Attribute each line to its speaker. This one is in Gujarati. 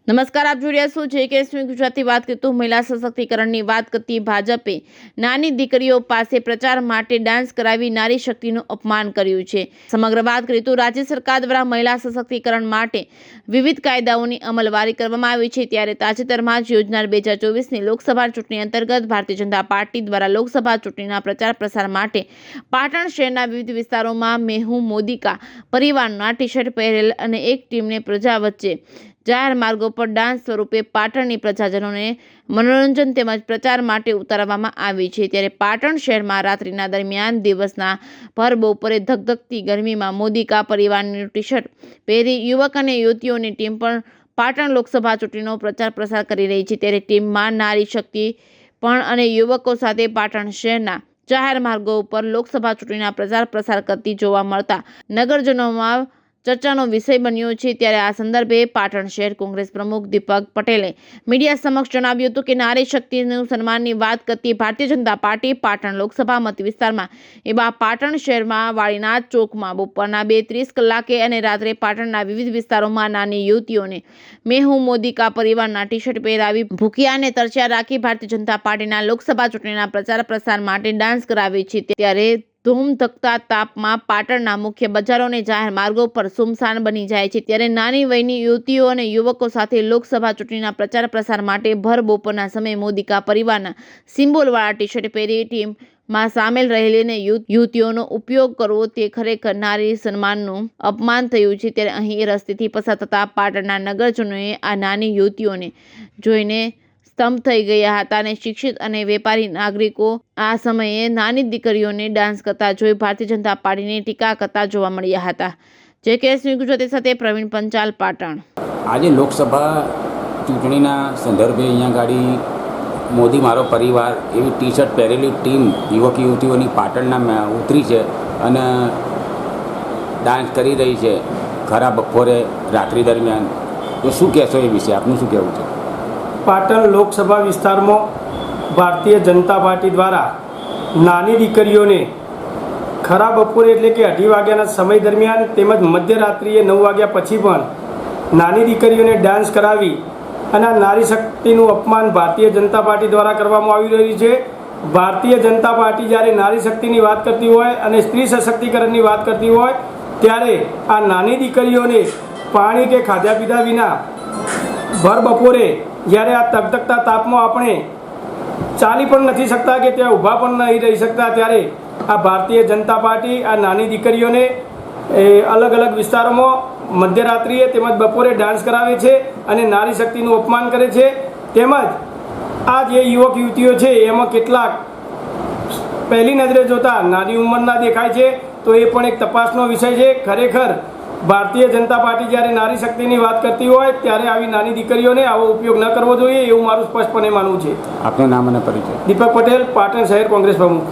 Speaker 1: નમસ્કાર, આપ જોઈ રહ્યા છો JKS ન્યૂઝ ગુજરાતી। વાત કરીએ તો મહિલા સશક્તિકરણની વાત કરતી ભાજપે નાની દીકરીઓ પાસે પ્રચાર માટે ડાન્સ કરાવી નારી શક્તિનું અપમાન કર્યું છે। સમગ્ર વાત કરીએ તો રાજ્ય સરકાર દ્વારા મહિલા સશક્તિકરણ માટે વિવિધ કાયદાઓની અમલવારી કરવામાં આવી છે। ત્યારે તાજેતરમાં જ યોજનાર 2024ની લોકસભા ચૂંટણી અંતર્ગત ભારતીય જનતા પાર્ટી દ્વારા લોકસભા ચૂંટણીના પ્રચાર પ્રસાર માટે પાટણ શહેરના વિવિધ વિસ્તારોમાં મેં હું મોદી કા પરિવારના ટી-શર્ટ પહેરેલ અને એક ટીમને પ્રજા વચ્ચે જાહેર માર્ગો પર ડાન્સ સ્વરૂપે પાટણની પ્રજાજનોને મનોરંજન તેમજ પ્રચાર માટે ઉતારવામાં આવી છે। ત્યારે પાટણ શહેરમાં રાત્રિના દરમિયાન દિવસના ભર બપોરે ધગધગતી ગરમીમાં મોદી કા પરિવારનું ટી-શર્ટ પહેરી યુવક અને યુવતીઓની ટીમ પણ પાટણ લોકસભા ચૂંટણીનો પ્રચાર પ્રસાર કરી રહી છે। ત્યારે ટીમમાં નારી શક્તિ પણ અને યુવકો સાથે પાટણ શહેરના જાહેર માર્ગો ઉપર લોકસભા ચૂંટણીના પ્રચાર પ્રસાર કરતી જોવા મળતા નગરજનોમાં ચર્ચાનો વિષય બન્યો છે। ત્યારે આ સંદર્ભે પાટણ શહેર કોંગ્રેસ પ્રમુખ દીપક પટેલે મીડિયા સમક્ષ જણાવ્યું હતું કે નારી શક્તિનું સન્માનની વાત કરતી ભારતીય જનતા પાર્ટી પાટણ લોકસભા મત વિસ્તારમાં એવા પાટણ શહેરમાં વાળીનાથ ચોકમાં બપોરના 2:30 કલાકે અને રાત્રે પાટણના વિવિધ વિસ્તારોમાં નાની યુવતીઓને મેં હું મોદી કા પરિવારના ટી-શર્ટ પહેરાવી ભૂખ્યા અને તરસ્યા રાખી ભારતીય જનતા પાર્ટીના લોકસભા ચૂંટણીના પ્રચાર પ્રસાર માટે ડાન્સ કરાવે છે। ત્યારે ધૂમધકતા તાપમાં પાટણના મુખ્ય બજારો અને જાહેર માર્ગો પર સુમસાન બની જાય છે। ત્યારે નાની વયની યુવતીઓ અને યુવકો સાથે લોકસભા ચૂંટણીના પ્રચાર પ્રસાર માટે ભર બપોરના સમયે મોદી કા પરિવારના સિમ્બોલવાળા ટી-શર્ટ પહેરી ટીમમાં સામેલ રહેલી અને યુવતીઓનો ઉપયોગ કરવો તે ખરેખર નારી સન્માનનું અપમાન થયું છે। ત્યારે અહીં રસ્તેથી પસાર થતા પાટણના નગરજનોએ આ નાની યુવતીઓને જોઈને સ્તંભ થઈ ગયા હતા અને શિક્ષિત અને વેપારી નાગરિકો આ સમયે નાની દીકરીઓને ડાન્સ કરતા જોઈ ભારતીય જનતા પાર્ટીની ટીકા કરતા જોવા મળ્યા હતા। JKS ન્યૂઝ ગુજરાતી સાથે પ્રવીણ પંચાલ, પાટણ।
Speaker 2: આજે લોકસભા ચૂંટણીના સંદર્ભે અહીંયા ગાડી મોદી મારો પરિવાર એવી ટી-શર્ટ પહેરેલી ટીમ યુવક યુવતીઓની પાટણના ઉતરી છે અને ડાન્સ કરી રહી છે ખરા બપોરે રાત્રિ દરમિયાન। તો શું કહેશો એ વિશે? આપનું શું કહેવું છે?
Speaker 3: પાટણ લોકસભા વિસ્તારમાં ભારતીય જનતા પાર્ટી દ્વારા નાની દીકરીઓને ખરા બપોરે એટલે કે 2:30 વાગ્યાના સમય દરમિયાન તેમજ મધ્યરાત્રિએ 9 વાગ્યા પછી પણ નાની દીકરીઓને ડાન્સ કરાવી અને નારી શક્તિનું અપમાન ભારતીય જનતા પાર્ટી દ્વારા કરવામાં આવી રહ્યું છે। ભારતીય જનતા પાર્ટી જ્યારે નારી શક્તિની વાત કરતી હોય અને સ્ત્રી સશક્તિકરણની વાત કરતી હોય ત્યારે આ નાની દીકરીઓને પાણી કે ખાધા પીધા વિના ભર બપોરે જ્યારે આ તગતગતા તાપમાં આપણે ચાલી પણ નથી શકતા કે ત્યાં ઊભા પણ નહીં રહી શકતા ત્યારે આ ભારતીય જનતા પાર્ટી આ નાની દીકરીઓને અલગ અલગ વિસ્તારોમાં મધ્યરાત્રિએ તેમજ બપોરે ડાન્સ કરાવે છે અને નારી શક્તિનું અપમાન કરે છે। તેમજ આ જે યુવક યુવતીઓ છે એમાં કેટલાક પહેલી નજરે જોતા નાની ઉંમરના દેખાય છે તો એ પણ એક તપાસનો વિષય છે। ખરેખર ભારતીય જનતા પાર્ટી જ્યારે નારી શક્તિની વાત કરતી હોય ત્યારે આવી નાની દીકરીઓને આવો ઉપયોગ ન કરવો જોઈએ એવું મારું સ્પષ્ટપણે માનવું છે।
Speaker 2: આપનું નામ અને પરિચય?
Speaker 3: દીપક પટેલ, પાટણ શહેર કોંગ્રેસ પ્રમુખ।